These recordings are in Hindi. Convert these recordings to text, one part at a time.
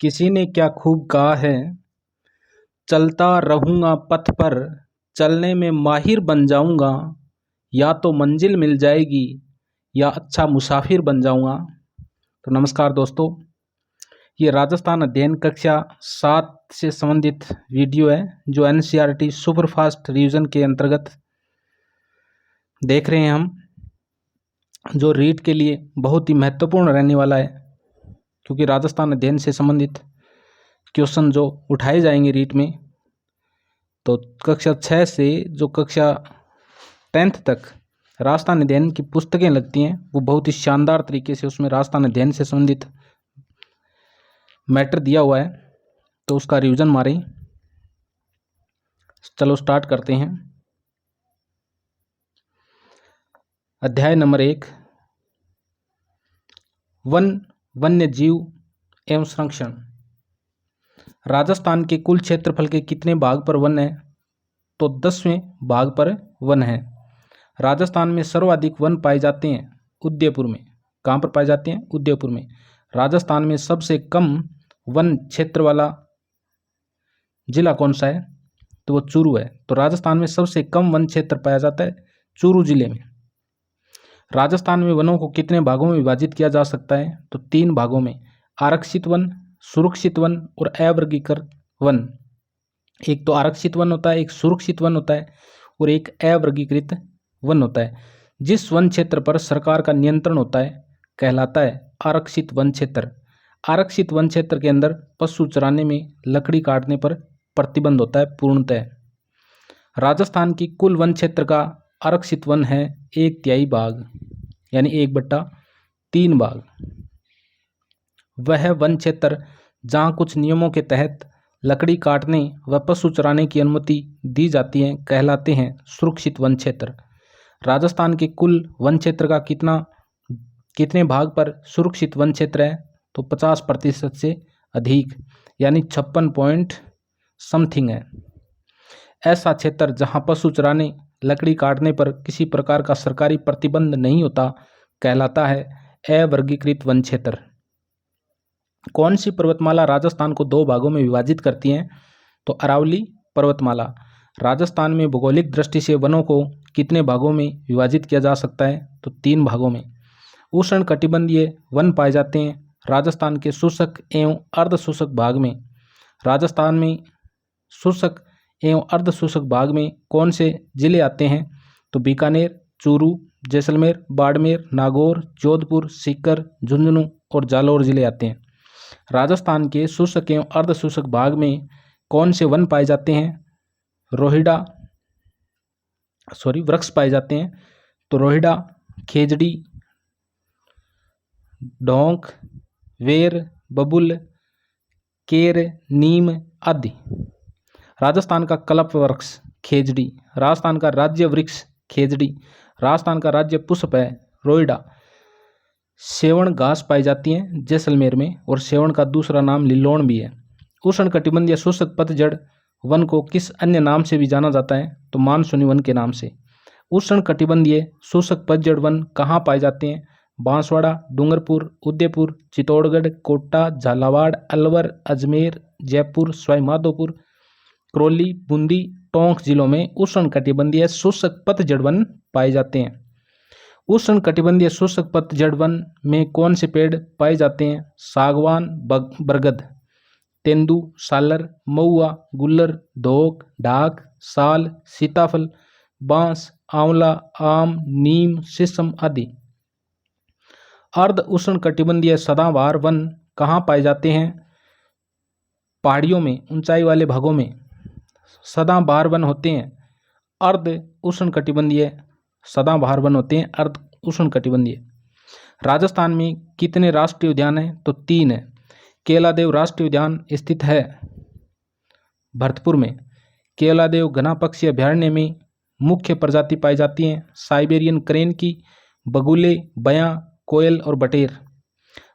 किसी ने क्या खूब कहा है, चलता रहूँगा पथ पर, चलने में माहिर बन जाऊँगा, या तो मंजिल मिल जाएगी या अच्छा मुसाफिर बन जाऊँगा। तो नमस्कार दोस्तों, ये राजस्थान अध्ययन कक्षा 7 से संबंधित वीडियो है जो NCERT सुपरफास्ट रिवीजन के अंतर्गत देख रहे हैं हम, जो रीट के लिए बहुत ही महत्वपूर्ण रहने वाला है, क्योंकि राजस्थान अध्ययन से संबंधित क्वेश्चन जो उठाए जाएंगे रीट में, तो कक्षा 6 से जो कक्षा 10th तक राजस्थान अध्ययन की पुस्तकें लगती हैं, वो बहुत ही शानदार तरीके से उसमें राजस्थान अध्ययन से संबंधित मैटर दिया हुआ है। तो उसका रिवीजन मारें। चलो स्टार्ट करते हैं। अध्याय नंबर 1, वन, वन्य जीव एवं संरक्षण। राजस्थान के कुल क्षेत्रफल के कितने भाग पर वन है? तो 10वें भाग पर वन है। राजस्थान में सर्वाधिक वन पाए जाते हैं उदयपुर में। कहाँ पर पाए जाते हैं? उदयपुर में। राजस्थान में सबसे कम वन क्षेत्र वाला जिला कौन सा है? तो वो चूरू है। तो राजस्थान में सबसे कम वन क्षेत्र पाया जाता है चूरू जिले में। राजस्थान में वनों को कितने भागों में विभाजित किया जा सकता है? तो 3 भागों में, आरक्षित वन, सुरक्षित वन और अवर्गीकृत वन। एक तो आरक्षित वन होता है, एक सुरक्षित वन होता है और एक अवर्गीकृत वन होता है। जिस वन क्षेत्र पर सरकार का नियंत्रण होता है कहलाता है आरक्षित वन क्षेत्र। आरक्षित वन क्षेत्र के अंदर पशु चराने में, लकड़ी काटने पर प्रतिबंध होता है पूर्णतः। राजस्थान की कुल वन क्षेत्र का आरक्षित वन है 1/3 भाग, यानी 1/3 भाग। वह वन क्षेत्र जहाँ कुछ नियमों के तहत लकड़ी काटने व पशु चराने की अनुमति दी जाती है कहलाते हैं सुरक्षित वन क्षेत्र। राजस्थान के कुल वन क्षेत्र का कितने भाग पर सुरक्षित वन क्षेत्र है? तो 50% से अधिक, यानी 56 पॉइंट समथिंग है। ऐसा क्षेत्र जहाँ पशु चराने, लकड़ी काटने पर किसी प्रकार का सरकारी प्रतिबंध नहीं होता कहलाता है अवर्गीकृत वन क्षेत्र। कौन सी पर्वतमाला राजस्थान को 2 भागों में विभाजित करती है? तो अरावली पर्वतमाला। राजस्थान में भौगोलिक दृष्टि से वनों को कितने भागों में विभाजित किया जा सकता है? तो 3 भागों में। उष्णकटिबंधीय वन पाए जाते हैं राजस्थान के शुष्क एवं अर्ध शुष्क भाग में। राजस्थान में शुष्क एवं अर्ध शुष्क भाग में कौन से जिले आते हैं? तो बीकानेर, चूरू, जैसलमेर, बाड़मेर, नागौर, जोधपुर, सीकर, झुंझुनू और जालौर जिले आते हैं। राजस्थान के शुष्क एवं अर्ध शुष्क भाग में कौन से वन पाए जाते हैं? वृक्ष पाए जाते हैं। तो रोहिड़ा, खेजड़ी, ढोंक, वेर, बबुल, केर, नीम आदि। राजस्थान का कल्प वृक्ष खेजड़ी। राजस्थान का राज्य वृक्ष खेजड़ी। राजस्थान का राज्य पुष्प है रोइडा। सेवण घास पाई जाती है जैसलमेर में, और सेवण का दूसरा नाम लिलोण भी है। उष्णकटिबंधीय शुष्क पतझड़ वन को किस अन्य नाम से भी जाना जाता है? तो मानसूनी वन के नाम से। उष्णकटिबंधीय शुष्क पतझड़ वन कहाँ पाए जाते हैं? बांसवाड़ा, डूंगरपुर, उदयपुर, चित्तौड़गढ़, कोटा, झालावाड़, अलवर, अजमेर, जयपुर, सवाईमाधोपुर, करौली, बूंदी, टोंक जिलों में उष्णकटिबंधीय शुष्क पतझड़ वन पाए जाते हैं। उष्णकटिबंधीय शुष्क पतझड़ वन में कौन से पेड़ पाए जाते हैं? सागवान, बरगद, तेंदू, सालर, महुआ, गुल्लर, धोक, ढाक, साल, सीताफल, बांस, आंवला, आम, नीम, शीशम आदि। अर्ध उष्णकटिबंधीय सदाबहार वन कहाँ पाए जाते हैं? पहाड़ियों में, ऊंचाई वाले भागों में सदाबहार वन होते हैं। अर्ध उष्णकटिबंधीय सदाबहार वन होते हैं अर्ध उष्णकटिबंधीय। राजस्थान में कितने राष्ट्रीय उद्यान हैं? तो 3 है। केलादेव राष्ट्रीय उद्यान स्थित है भरतपुर में। केलादेव घना पक्षी अभयारण्य में मुख्य प्रजाति पाई जाती हैं साइबेरियन क्रेन की, बगुले, बयां, कोयल और बटेर।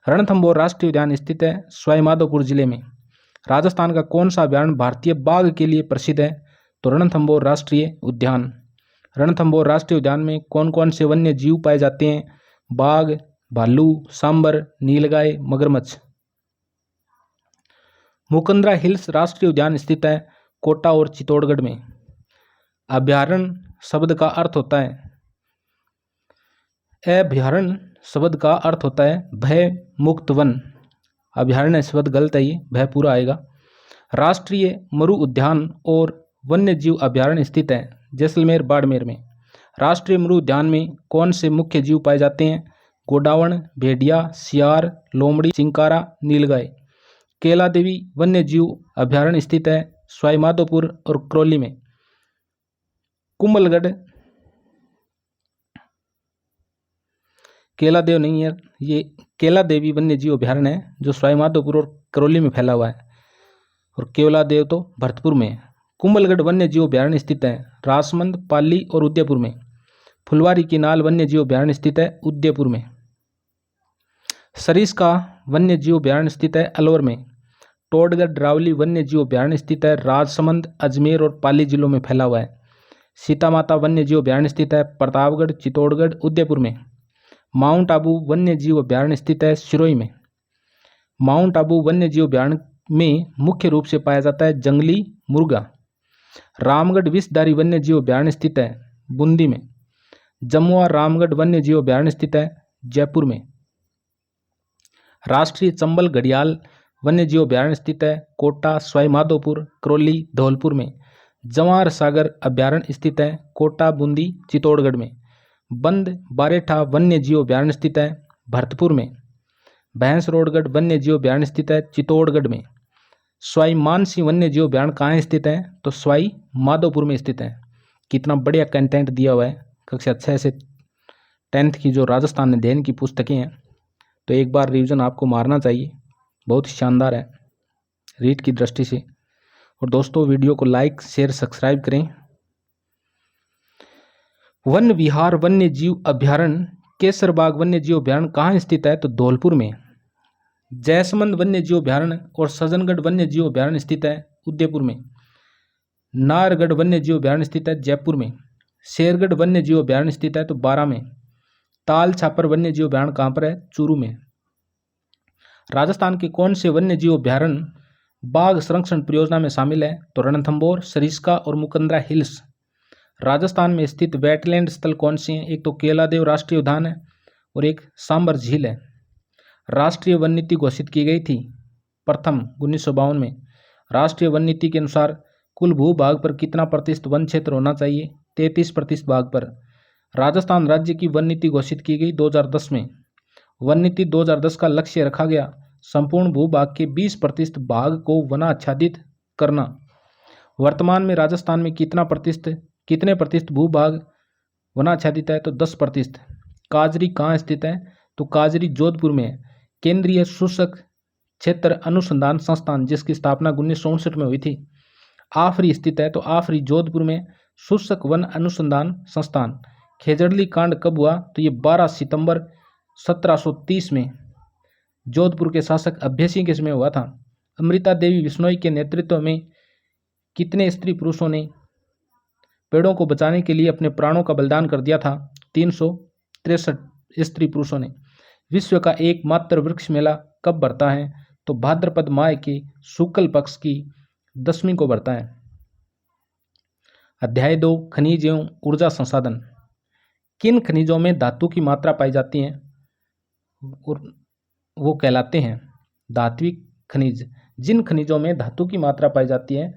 रणथंभौर राष्ट्रीय उद्यान स्थित है सवाईमाधोपुर जिले में। राजस्थान का कौन सा अभयारण्य भारतीय बाघ के लिए प्रसिद्ध है? तो रणथंभौर राष्ट्रीय उद्यान। रणथंभौर राष्ट्रीय उद्यान में कौन कौन से वन्य जीव पाए जाते हैं? बाघ, भालू, सांबर, नीलगाय, मगरमच्छ। मुकंदरा हिल्स राष्ट्रीय उद्यान स्थित है कोटा और चित्तौड़गढ़ में। अभयारण्य शब्द का अर्थ होता है, अभयारण्य शब्द का अर्थ होता है भय मुक्त वन। अभयारण्य शब्द गलत है, ये भय पूरा आएगा। राष्ट्रीय मरु उद्यान और वन्य जीव अभयारण्य स्थित है जैसलमेर बाड़मेर में। राष्ट्रीय मरु उद्यान में कौन से मुख्य जीव पाए जाते हैं? गोडावण, भेड़िया, सियार, लोमड़ी, चिंकारा, नीलगाय। केला देवी वन्य जीव अभयारण्य स्थित है सवाईमाधोपुर और करौली में। कुंभलगढ़, केला देव नहीं है, ये केला देवी वन्य जीव अभयारण्य है जो सवाईमाधोपुर और करौली में फैला हुआ है, और केवला देव तो भरतपुर में है। कुंभलगढ़ वन्य जीव अभयारण्य स्थित है राजसमंद, पाली और उदयपुर में। फुलवारी की नाल वन्य जीव अभयारण्य स्थित है उदयपुर में। सरिस्का वन्य जीव अभयारण्य स्थित है अलवर में। टोडगढ़ ड्रावली वन्य जीव अभयारण्य स्थित है राजसमंद, अजमेर और पाली जिलों में फैला हुआ है। सीता माता वन्य जीव अभयारण्य स्थित है प्रतापगढ़, चित्तौड़गढ़, उदयपुर में। माउंट आबू वन्य जीव अभयारण्य स्थित है सिरोही में। माउंट आबू वन्य जीव अभयारण्य में मुख्य रूप से पाया जाता है जंगली मुर्गा। रामगढ़ विषधारी वन्य जीव अभयारण्य स्थित है बूंदी में। जमुआ रामगढ़ वन्य जीव अभयारण्य स्थित है जयपुर में। राष्ट्रीय चंबल घड़ियाल वन्य जीव अभयारण्य स्थित है कोटा, सवाईमाधोपुर, करौली, धौलपुर में। जवाहर सागर अभयारण्य स्थित है कोटा, बूंदी, चित्तौड़गढ़ में। बंद बारेठा वन्य जीव अभयारण्य स्थित है भरतपुर में। भैंसरोडगढ़ वन्य जीव अभयारण्य स्थित है चित्तौड़गढ़ में। सवाई मानसिंह वन्य जीव अभयारण्य कहाँ स्थित है? तो सवाई माधोपुर में स्थित है। कितना बढ़िया कंटेंट दिया हुआ है कक्षा 6 से 10th की जो राजस्थान अध्ययन की पुस्तकें हैं, तो एक बार रिवीजन आपको मारना चाहिए, बहुत ही शानदार है रीड की दृष्टि से। और दोस्तों वीडियो को लाइक, शेयर, सब्सक्राइब करें। वन विहार वन्य जीव अभयारण्य केसरबाग वन्य जीव अभयारण्य कहाँ स्थित है? तो धौलपुर में। जैसमंद वन्य जीव अभयारण्य और सज्जनगढ़ वन्य जीव अभयारण्य स्थित है उदयपुर में। नाहरगढ़ वन्य जीव अभयारण्य स्थित है जयपुर में। शेरगढ़ वन्य जीव अभयारण्य स्थित है तो बारां में। ताल छापर वन्य जीव अभयारण्य कहाँ पर है? चूरू में। राजस्थान के कौन से वन्य जीव अभयारण्य बाघ संरक्षण परियोजना में शामिल है? तो रणथंभौर, सरिस्का और मुकंदरा हिल्स। राजस्थान में स्थित वेटलैंड स्थल कौन से हैं? एक तो केलादेव राष्ट्रीय उद्यान है और एक सांबर झील है। राष्ट्रीय वन नीति घोषित की गई थी प्रथम 1952 में। राष्ट्रीय वन नीति के अनुसार कुल भूभाग पर कितना प्रतिशत वन क्षेत्र होना चाहिए? 33% भाग पर। राजस्थान राज्य की वन नीति घोषित की गई 2010 में। वन नीति 2010 का लक्ष्य रखा गया संपूर्ण भूभाग के 20% भाग को वनाच्छादित करना। वर्तमान में राजस्थान में कितने प्रतिशत भूभाग वनाच्छादित है? तो 10%। काजरी कहाँ स्थित है? तो काजरी जोधपुर में है। केंद्रीय शुष्क क्षेत्र अनुसंधान संस्थान जिसकी स्थापना 1969 में हुई थी आफरी स्थित है तो आफरी जोधपुर में। शुष्क वन अनुसंधान संस्थान। खेजड़ली कांड कब हुआ? तो ये 12 सितंबर 1730 में जोधपुर के शासक अभय सिंह के समय हुआ था। अमृता देवी बिश्नोई के नेतृत्व में कितने स्त्री पुरुषों ने पेड़ों को बचाने के लिए अपने प्राणों का बलिदान कर दिया था? 363 स्त्री पुरुषों ने। विश्व का एकमात्र वृक्ष मेला कब बढ़ता है? तो भाद्रपद माह के शुक्ल पक्ष की 10वीं को बढ़ता है। अध्याय 2 खनिज एवं ऊर्जा संसाधन। किन खनिजों में धातु की मात्रा पाई जाती है और वो कहलाते हैं धात्विक खनिज। जिन खनिजों में धातु की मात्रा पाई जाती है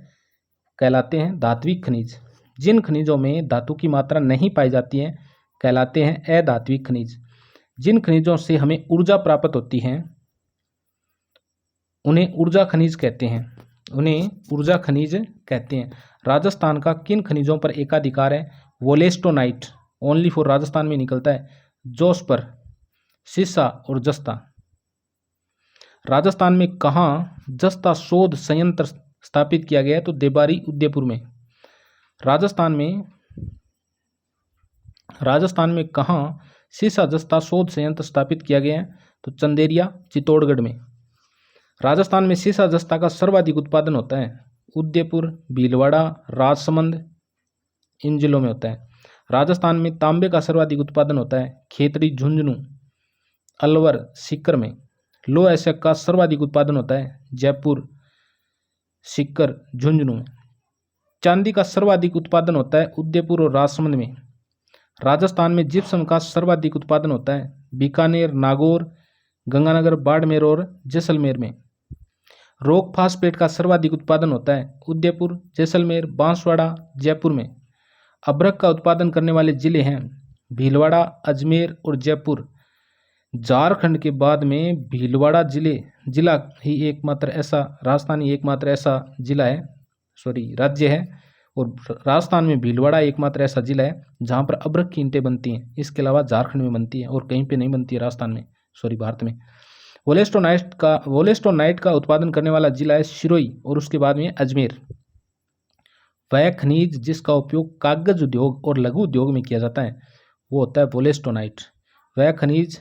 कहलाते हैं धात्विक खनिज। जिन खनिजों में धातु की मात्रा नहीं पाई जाती है कहलाते हैं अधात्विक खनिज। जिन खनिजों से हमें ऊर्जा प्राप्त होती है उन्हें ऊर्जा खनिज कहते हैं। राजस्थान का किन खनिजों पर एकाधिकार है? वोलेस्टोनाइट ओनली फॉर राजस्थान में निकलता है। जोस्पर, सीसा और जस्ता। राजस्थान में कहाँ जस्ता शोध संयंत्र स्थापित किया गया है? तो देबारी उदयपुर में। राजस्थान में कहाँ सीसा जस्ता शोध संयंत्र स्थापित किया गया है? तो चंदेरिया, चित्तौड़गढ़ में। राजस्थान में सीसा जस्ता का सर्वाधिक उत्पादन होता है उदयपुर, भीलवाड़ा, राजसमंद, इन जिलों में होता है। राजस्थान में तांबे का सर्वाधिक उत्पादन होता है खेतड़ी, झुंझुनू, अलवर, सीकर में। लोह अयस्क का सर्वाधिक उत्पादन होता है जयपुर, सीकर, झुंझुनू में। चांदी का सर्वाधिक उत्पादन होता है उदयपुर और राजसमंद में। राजस्थान में जिप्सम का सर्वाधिक उत्पादन होता है बीकानेर, नागौर, गंगानगर, बाड़मेर और जैसलमेर में। रॉक फास्फेट का सर्वाधिक उत्पादन होता है उदयपुर, जैसलमेर, बांसवाड़ा, जयपुर में। अभ्रक का उत्पादन करने वाले जिले हैं भीलवाड़ा, अजमेर और जयपुर। झारखंड के बाद में भीलवाड़ा जिला ही एकमात्र ऐसा, राजस्थान ही एकमात्र ऐसा जिला है, राज्य है, और राजस्थान में भीलवाड़ा एकमात्र ऐसा जिला है जहाँ पर अभ्रक की ईंटें बनती हैं। इसके अलावा झारखंड में बनती है और कहीं पे नहीं बनती है राजस्थान में, भारत में। वोलेस्टोनाइट का उत्पादन करने वाला जिला है सिरोही और उसके बाद में अजमेर। वह खनिज जिसका उपयोग कागज उद्योग और लघु उद्योग में किया जाता है वो होता है वोलेस्टोनाइट। वह खनिज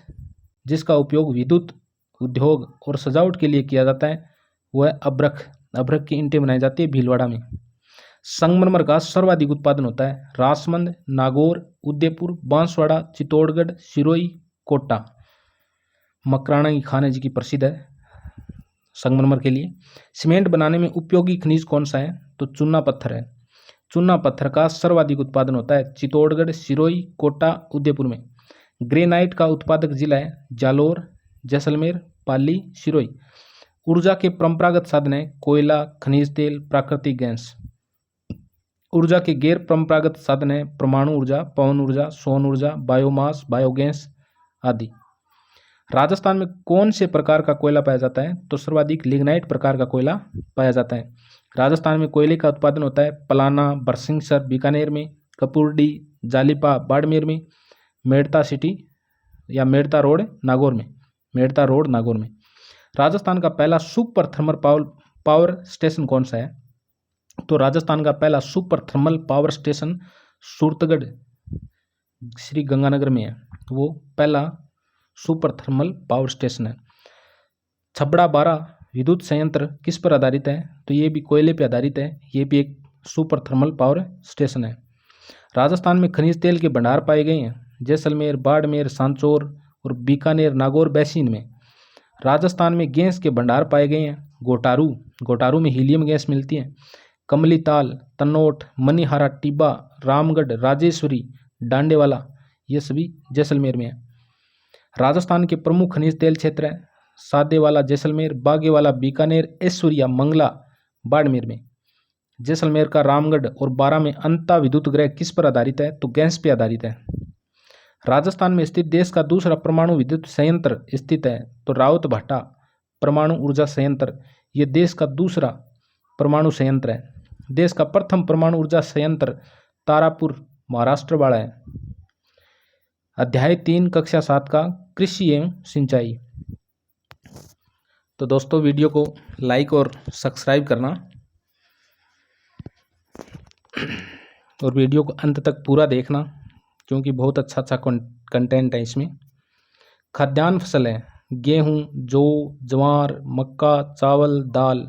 जिसका उपयोग विद्युत उद्योग और सजावट के लिए किया जाता है वह अभ्रक की ईंटें बनाई जाती है भीलवाड़ा में। संगमरमर का सर्वाधिक उत्पादन होता है राजसमंद, नागौर, उदयपुर, बांसवाड़ा, चित्तौड़गढ़, सिरोही, कोटा। मकराना की खान जी की प्रसिद्ध है संगमरमर के लिए। सीमेंट बनाने में उपयोगी खनिज कौन सा है? तो चूना पत्थर है। चूना पत्थर का सर्वाधिक उत्पादन होता है चित्तौड़गढ़, सिरोही, कोटा, उदयपुर में। ग्रेनाइट का उत्पादक जिला है जालोर, जैसलमेर, पाली, सिरोही। ऊर्जा के परंपरागत साधन है कोयला, खनिज तेल, प्राकृतिक गैस। ऊर्जा के गैर परंपरागत साधन है परमाणु ऊर्जा, पवन ऊर्जा, सौर ऊर्जा, बायोमास, बायोगैस आदि। राजस्थान में कौन से प्रकार का कोयला पाया जाता है? तो सर्वाधिक लिग्नाइट प्रकार का कोयला पाया जाता है। राजस्थान में कोयले का उत्पादन होता है पलाना, बरसिंहसर, बीकानेर में, कपूरडी, जालिपा, बाड़मेर में, मेड़ता सिटी या मेड़ता रोड, नागौर में। राजस्थान का पहला सुपर थर्मल पावर स्टेशन कौन सा है? तो राजस्थान का पहला super thermal power station Suratgarh Shri Ganganagar में है। वो पहला सुपर थर्मल पावर स्टेशन है। छबड़ा 12 विद्युत संयंत्र किस पर आधारित है? तो ये भी कोयले पर आधारित है। ये भी एक सुपर थर्मल पावर स्टेशन है। राजस्थान में खनिज तेल के भंडार पाए गए हैं जैसलमेर, बाड़मेर, सांचौर और बीकानेर, नागौर बेसिन में। राजस्थान में गैस के भंडार पाए गए हैं गोटारू में हीलियम गैस मिलती है। कमलीताल, तनोट, मनीहारा, टिब्बा, रामगढ़, राजेश्वरी, डांडेवाला ये सभी जैसलमेर में है। राजस्थान के प्रमुख खनिज तेल क्षेत्र है सादेवाला जैसलमेर, बागेवाला बीकानेर, ऐश्वर्या मंगला बाड़मेर में। जैसलमेर का रामगढ़ और बारां में अंता विद्युत गृह किस पर आधारित है? तो गैस पे आधारित है। राजस्थान में स्थित देश का दूसरा परमाणु विद्युत संयंत्र स्थित है तो रावतभाटा परमाणु ऊर्जा संयंत्र ये देश का दूसरा परमाणु संयंत्र है। देश का प्रथम परमाणु ऊर्जा संयंत्र तारापुर महाराष्ट्र वाला है। अध्याय 3 कक्षा 7 का कृषि एवं सिंचाई। तो दोस्तों वीडियो को लाइक और सब्सक्राइब करना और वीडियो को अंत तक पूरा देखना क्योंकि बहुत अच्छा कंटेंट है इसमें। खाद्यान्न फसल है गेहूँ, जौ, ज्वार, मक्का, चावल, दाल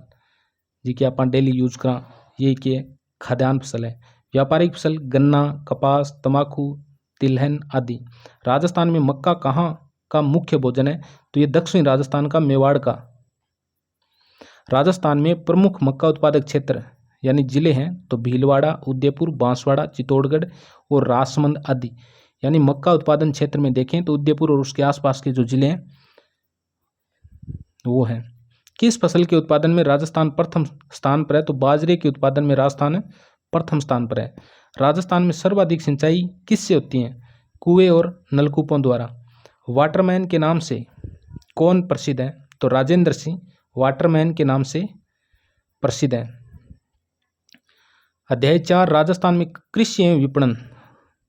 जी के अपन डेली यूज करा ये के खाद्यान्न फसल है। व्यापारिक फसल गन्ना, कपास, तंबाकू, तिलहन आदि। राजस्थान में मक्का कहाँ का मुख्य भोजन है? तो ये दक्षिण राजस्थान का मेवाड़ का। राजस्थान में प्रमुख मक्का उत्पादक क्षेत्र यानी जिले हैं तो भीलवाड़ा, उदयपुर, बांसवाड़ा, चित्तौड़गढ़ और राजसमंद आदि। यानी मक्का उत्पादन क्षेत्र में देखें तो उदयपुर और उसके आसपास के जो जिले हैं वो हैं। किस फसल के उत्पादन में राजस्थान प्रथम स्थान पर है? तो बाजरे के उत्पादन में राजस्थान प्रथम स्थान पर है। राजस्थान में सर्वाधिक सिंचाई किससे होती है? कुएं और नलकूपों द्वारा। वाटरमैन के नाम से कौन प्रसिद्ध है? तो राजेंद्र सिंह वाटरमैन के नाम से प्रसिद्ध है। अध्याय 4 राजस्थान में कृषि एवं विपणन।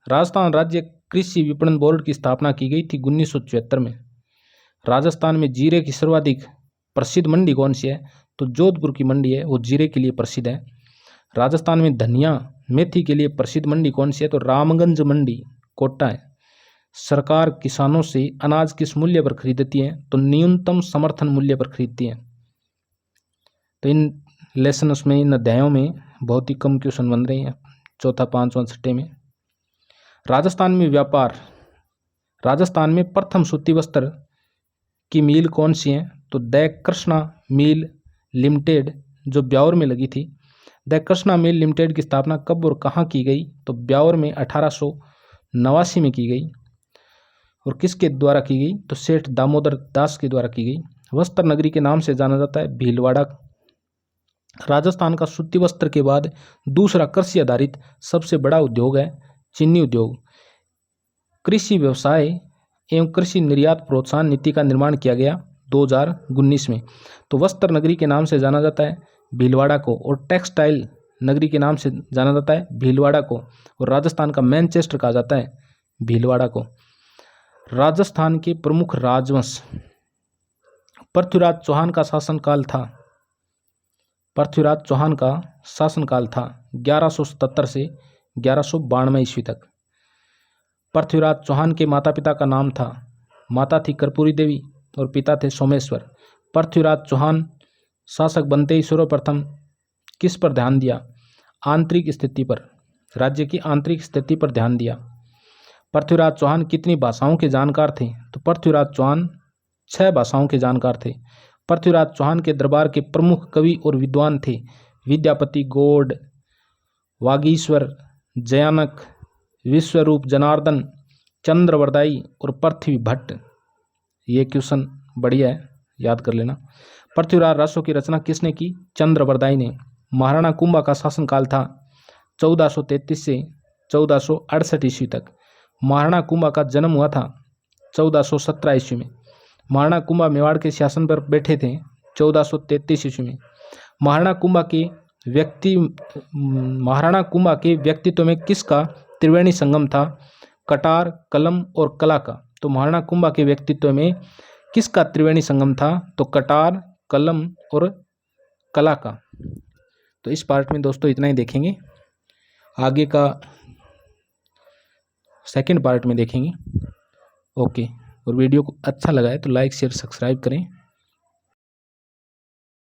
राजस्थान राज्य कृषि विपणन बोर्ड की स्थापना की गई थी 1974 में। राजस्थान में जीरे की सर्वाधिक प्रसिद्ध मंडी कौन सी है? तो जोधपुर की मंडी है वो जीरे के लिए प्रसिद्ध है। राजस्थान में धनिया, मेथी के लिए प्रसिद्ध मंडी कौन सी है? तो रामगंज मंडी कोटा है। सरकार किसानों से अनाज किस मूल्य पर खरीदती है? तो न्यूनतम समर्थन मूल्य पर खरीदती है। तो इन लेसन्स में, इन अध्यायों में बहुत ही कम क्वेश्चन बन रहे हैं 4, 5, 6 में। राजस्थान में व्यापार। राजस्थान में प्रथम सूती वस्त्र की मिल कौन सी है? तो द कृष्णा मिल लिमिटेड जो ब्यावर में लगी थी। द कृष्णा मिल लिमिटेड की स्थापना कब और कहाँ की गई? तो ब्यावर में 1889 में की गई। और किसके द्वारा की गई? तो सेठ दामोदर दास के द्वारा की गई। वस्त्र नगरी के नाम से जाना जाता है भीलवाड़ा। राजस्थान का सूती वस्त्र के बाद दूसरा कृषि आधारित सबसे बड़ा उद्योग है चीनी उद्योग। कृषि व्यवसाय एवं कृषि निर्यात प्रोत्साहन नीति का निर्माण किया गया 2019 में। तो वस्त्र नगरी के नाम से जाना जाता है भीलवाड़ा को, और टेक्सटाइल नगरी के नाम से जाना जाता है भीलवाड़ा को, और राजस्थान का मैनचेस्टर कहा जाता है भीलवाड़ा को। राजस्थान के प्रमुख राजवंश। पृथ्वीराज चौहान का शासनकाल था। पृथ्वीराज चौहान का शासनकाल था 1177 से 1192 ईस्वी तक। पृथ्वीराज चौहान के माता पिता का नाम था, माता थी कर्पूरी देवी और पिता थे सोमेश्वर। पृथ्वीराज चौहान शासक बनते ही सर्वप्रथम किस पर ध्यान दिया? आंतरिक स्थिति पर, राज्य की आंतरिक स्थिति पर ध्यान दिया। पृथ्वीराज चौहान कितनी भाषाओं के जानकार थे? तो पृथ्वीराज चौहान 6 भाषाओं के जानकार थे। पृथ्वीराज चौहान के दरबार के प्रमुख कवि और विद्वान थे विद्यापति गौड़, वागीश्वर, जयानक, विश्वरूप जनार्दन, चंद्रवरदाई और पृथ्वी भट्ट। ये क्वेश्चन बढ़िया है, याद कर लेना। पृथ्वीराज रासों की रचना किसने की? चंद्रवरदाई ने। महाराणा कुंभा का शासनकाल था 1433 से 1468 ईस्वी तक। महाराणा कुंभा का जन्म हुआ था 1417 ईस्वी में। महाराणा कुंभा मेवाड़ के शासन पर बैठे थे 1433 ईस्वी में। महाराणा कुंभा के व्यक्तित्व में किसका त्रिवेणी संगम था? कटार, कलम और कला का। तो महाराणा कुंभा के व्यक्तित्व में किसका त्रिवेणी संगम था? तो कटार, कलम और कला का। तो इस पार्ट में दोस्तों इतना ही देखेंगे, आगे का सेकंड पार्ट में देखेंगे। ओके, और वीडियो को अच्छा लगा है तो लाइक शेयर सब्सक्राइब करें।